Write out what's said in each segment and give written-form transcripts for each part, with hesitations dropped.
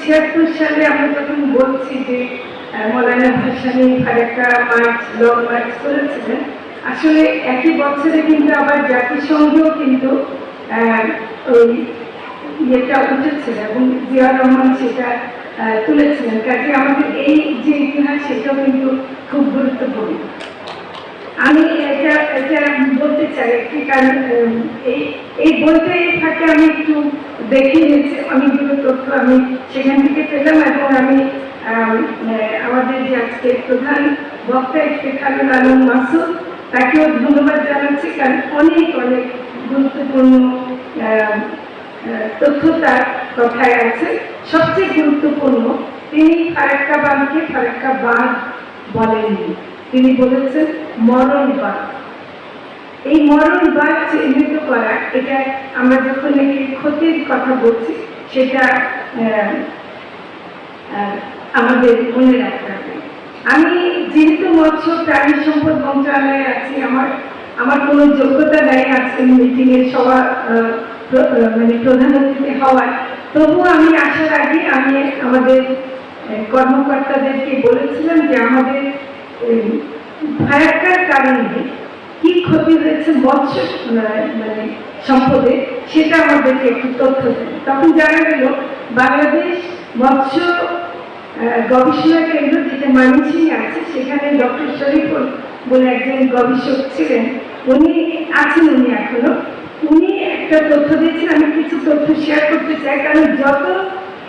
1976 সালে আমরা যখন বলছি যে Maulana Bhashani Farakka march long march করেছিলেন, আসলে একই বছরে কিন্তু আবার জাতিসংঘও কিন্তু ওই ইয়েটা উঠেছিল এবং জিয়াউর রহমান সেটা তুলেছিলেন। কাজে আমাদের এই যে ইতিহাস সেটাও কিন্তু খুব গুরুত্বপূর্ণ। আমি এটা বলতে চাই একটি কারণ, এই বইটা এই ফাঁকে আমি একটু দেখে নিয়েছি, অনেকগুলো তথ্য আমি সেখান থেকে পেলাম এবং আমি আমাদের যে আজকে প্রধান বক্তা ইফতেখারুল আলম মাসুদ, তাকেও ধন্যবাদ জানাচ্ছি, কারণ অনেক অনেক গুরুত্বপূর্ণ তথ্য তার কথায় আছে। সবচেয়ে গুরুত্বপূর্ণ, তিনি ফারাক্কা বাঁধকে ফারাক্কা বাঁধ বলেননি, তিনি বলেছেন মরণ বাঁধ। এই মরণ বাঁধ চিহ্নিত করা, এটা আমরা যখন একটি ক্ষতির কথা বলছি সেটা আমাদের মনে রাখতে হবে। আমি যেহেতু মৎস্য প্রাণী সম্পদ মন্ত্রণালয়ে আছি, আমার কোনো যোগ্যতা নেই আজকের মিটিং এর সভা মানে প্রধান অতিথি হওয়ার, তবুও আমি আসার আগে আমি আমাদের কর্মকর্তাদেরকে বলেছিলাম যে আমাদের ফারাক্কার কারণে কি ক্ষতি হয়েছে মৎস্য মানে সম্পদে, সেটা আমাদেরকে একটু তথ্য দেন। তখন জানা গেল বাংলাদেশ মৎস্য গবেষণা কেন্দ্র যেটা মানিসিং আছে, সেখানে ডক্টর শরীফুল বলে একজন গবেষক ছিলেন, উনি আছেন, উনি এখনো, উনি একটা তথ্য দিচ্ছেন। আমি কিছু তথ্য শেয়ার করতে চাই, কারণ যত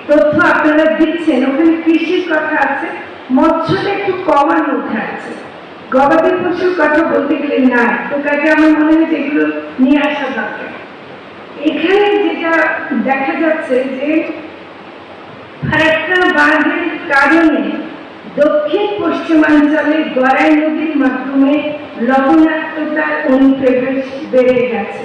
তথ্য আপনারা দিচ্ছেন ওখানে কৃষির কথা আছে, মৎস্যটা একটু কমার মধ্যে আছে, গবাদি পশুর কথা বলতে গেলে না। তো কাজে আমার মনে হয় যেগুলো নিয়ে আসা দরকার। এখানে যেটা দেখা যাচ্ছে যে ফারাক্কা বাঁধের কারণে দক্ষিণ পশ্চিমাঞ্চলে গড়াই নদীর মাধ্যমে লবণাক্ততার অনুপ্রবেশ বেড়ে গেছে।